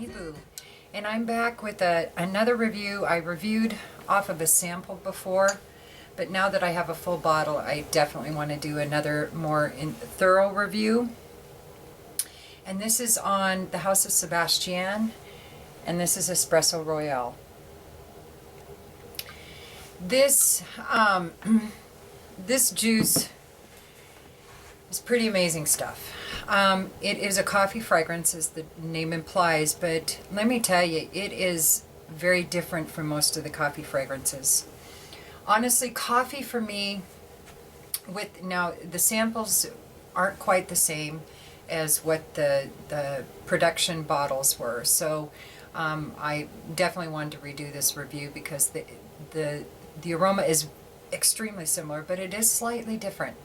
Honey Boo, and I'm back with another review. I reviewed off of a sample before, but now that I have a full bottle, I definitely want to do another more thorough review. And this is on the House of Sebastiane, and this is Espresso Royale. This this juice is pretty amazing stuff. It is a coffee fragrance, as the name implies, but let me tell you, it is very different from most of the coffee fragrances. Honestly, coffee for me, now the samples aren't quite the same as what the production bottles were, so I definitely wanted to redo this review because the aroma is extremely similar, but it is slightly different.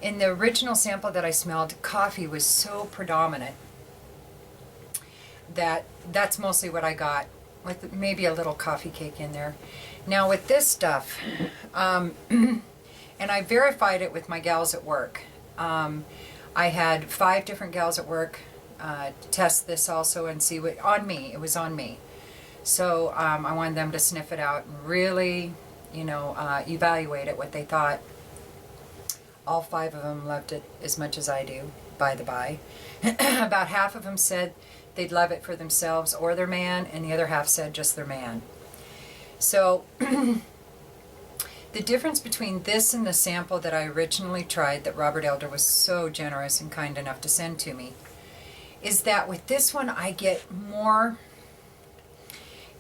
In the original sample that I smelled, coffee was so predominant that that's mostly what I got, with maybe a little coffee cake in there. Now with this stuff, and I verified it with my gals at work. I had 5 different gals at work test this also and see what, it was on me. So I wanted them to sniff it out and really, evaluate it, what they thought. All 5 of them loved it as much as I do, by the by. About half of them said they'd love it for themselves or their man, and the other half said just their man. So the difference between this and the sample that I originally tried, that Robert Elder was so generous and kind enough to send to me, is that with this one I get more,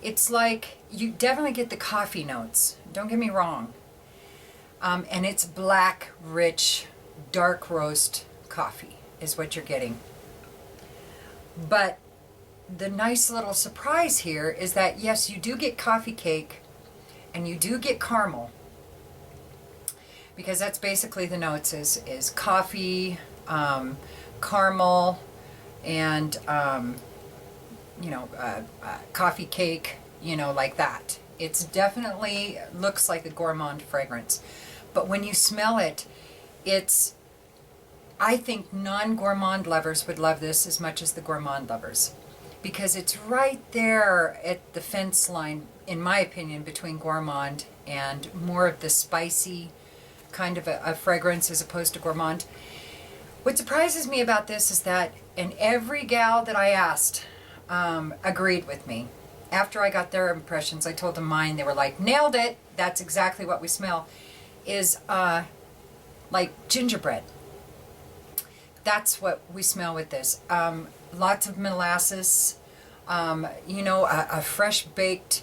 it's like, you definitely get the coffee notes, don't get me wrong. And it's black, rich, dark roast coffee is what you're getting. But the nice little surprise here is that, yes, you do get coffee cake and you do get caramel, because that's basically the notes, is coffee, caramel, and coffee cake, like that. It's definitely looks like a gourmand fragrance. But when you smell it, I think non-gourmand lovers would love this as much as the gourmand lovers, because it's right there at the fence line, in my opinion, between gourmand and more of the spicy kind of a fragrance as opposed to gourmand. What surprises me about this is that, and every gal that I asked agreed with me. After I got their impressions, I told them mine. They were like, nailed it, that's exactly what we smell, is like gingerbread. That's what we smell with this. Lots of molasses, a fresh baked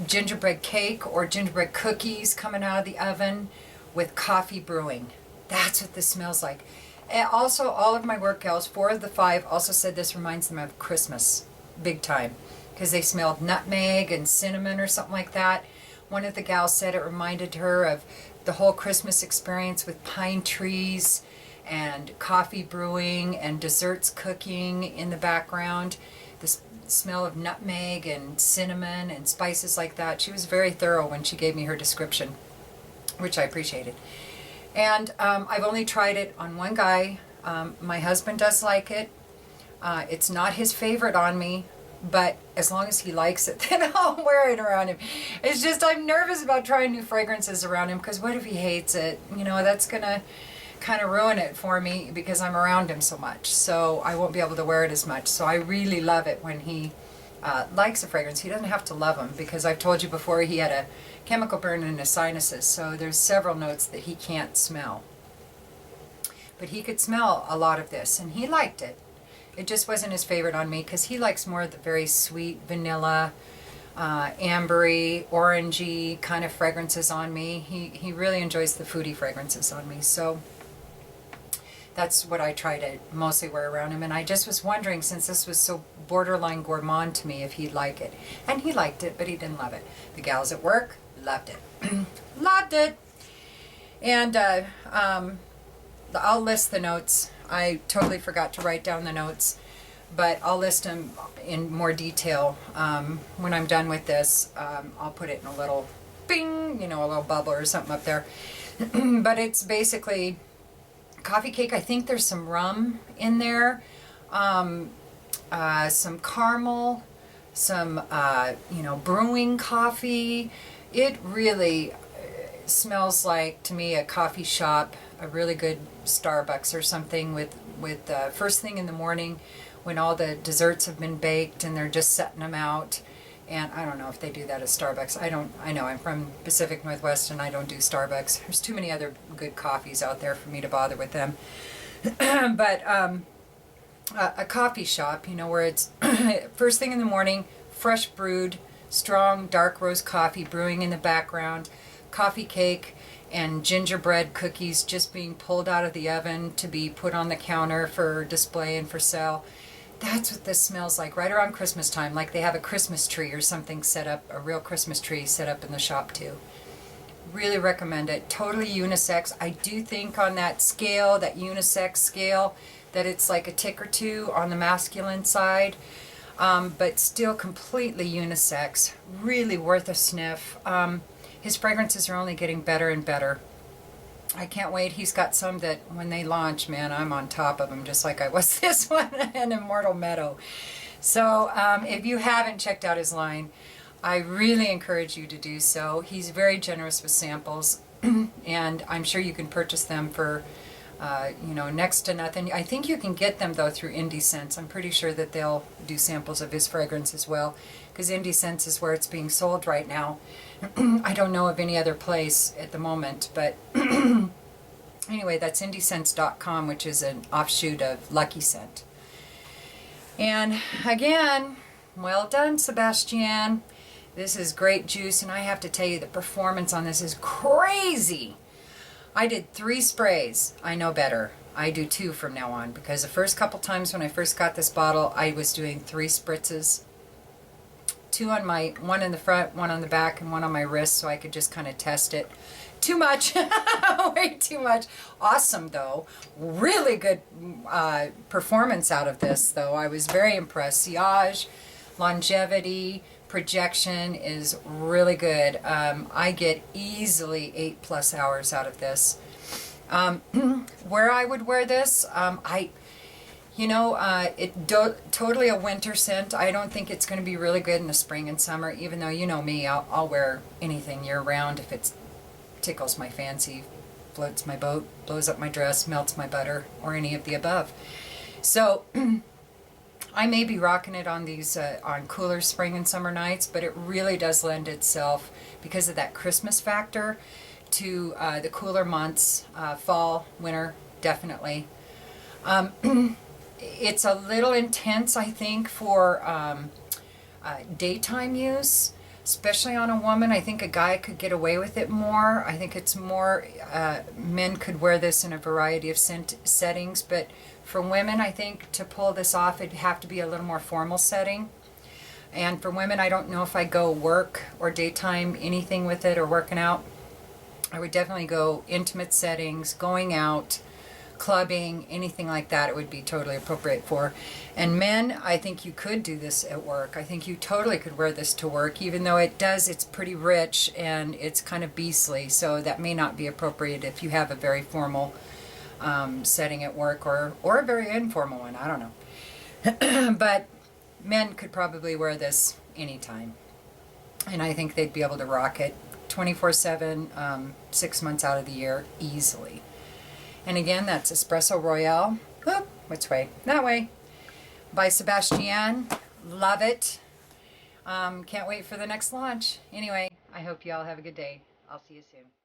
gingerbread cake or gingerbread cookies coming out of the oven with coffee brewing. That's what this smells like. And also, all of my work gals, 4 of the 5, also said this reminds them of Christmas, big time, because they smelled nutmeg and cinnamon or something like that. One of the gals said it reminded her of the whole Christmas experience with pine trees and coffee brewing and desserts cooking in the background. The smell of nutmeg and cinnamon and spices like that. She was very thorough when she gave me her description, which I appreciated. And I've only tried it on one guy. My husband does like it. It's not his favorite on me, but as long as he likes it, then I'll wear it around him. It's just, I'm nervous about trying new fragrances around him, because what if he hates it? That's gonna kind of ruin it for me, because I'm around him so much, so I won't be able to wear it as much. So I really love it when he likes a fragrance. He doesn't have to love them, because I've told you before, he had a chemical burn in his sinuses, so there's several notes that he can't smell. But he could smell a lot of this, and he liked it. It just wasn't his favorite on me, because he likes more of the very sweet vanilla, ambery, orangey kind of fragrances on me. He really enjoys the foodie fragrances on me. So that's what I try to mostly wear around him. And I just was wondering, since this was so borderline gourmand to me, if he'd like it. And he liked it, but he didn't love it. The gals at work loved it. Loved it. And I'll list the notes. I totally forgot to write down the notes, but I'll list them in more detail when I'm done with this. I'll put it in a little bing, a little bubble or something up there. But it's basically coffee cake. I think there's some rum in there. some caramel, some, brewing coffee. It really smells like, to me, a coffee shop, a really good Starbucks or something with first thing in the morning when all the desserts have been baked and they're just setting them out. And I don't know if they do that at Starbucks. I know I'm from Pacific Northwest and I don't do Starbucks. There's too many other good coffees out there for me to bother with them. But a coffee shop, where it's first thing in the morning, fresh brewed, strong dark roast coffee brewing in the background, coffee cake and gingerbread cookies just being pulled out of the oven to be put on the counter for display and for sale. That's what this smells like right around Christmas time, like they have a Christmas tree or something set up, a real Christmas tree set up in the shop too. Really recommend it. Totally unisex. I do think on that scale, that unisex scale, that it's like a tick or two on the masculine side, but still completely unisex. Really worth a sniff. His fragrances are only getting better and better. I can't wait. He's got some that when they launch, man, I'm on top of them, just like I was this one, an Immortal Meadow. So if you haven't checked out his line, I really encourage you to do so. He's very generous with samples, and I'm sure you can purchase them for, next to nothing. I think you can get them, though, through Indie Scents. I'm pretty sure that they'll do samples of his fragrance as well, because Indie Scents is where it's being sold right now. I don't know of any other place at the moment, but anyway, that's indiescents.com, which is an offshoot of Lucky Scent. And again, well done, Sebastiane. This is great juice, and I have to tell you, the performance on this is crazy. I did 3 sprays. I know better. I do 2 from now on, because the first couple times when I first got this bottle, I was doing 3 spritzes. 2 on one in the front, 1 on the back, and 1 on my wrist, so I could just kind of test it. Too much. Way too much. Awesome, though. Really good performance out of this, though. I was very impressed. Sillage, longevity, projection is really good. I get easily 8+ hours out of this. Where I would wear this, totally a winter scent. I don't think it's going to be really good in the spring and summer, even though, you know me, I'll wear anything year round if it tickles my fancy, floats my boat, blows up my dress, melts my butter, or any of the above. So I may be rocking it on these on cooler spring and summer nights, but it really does lend itself, because of that Christmas factor, to the cooler months, fall, winter, definitely. It's a little intense, I think, for daytime use, especially on a woman. I think a guy could get away with it more. I think it's more, men could wear this in a variety of settings, but for women, I think to pull this off, it'd have to be a little more formal setting. And for women, I don't know if I go work or daytime anything with it or working out. I would definitely go intimate settings, going out, clubbing, anything like that, it would be totally appropriate for. And men, I think you could do this at work. I think you totally could wear this to work, even though it's pretty rich and it's kind of beastly, so that may not be appropriate if you have a very formal setting at work, or a very informal one, I don't know. But men could probably wear this anytime, and I think they'd be able to rock it 24/7, 6 months out of the year, easily. And again, that's Espresso Royale. Whoop, which way? That way. By Sebastiane. Love it. Can't wait for the next launch. Anyway, I hope you all have a good day. I'll see you soon.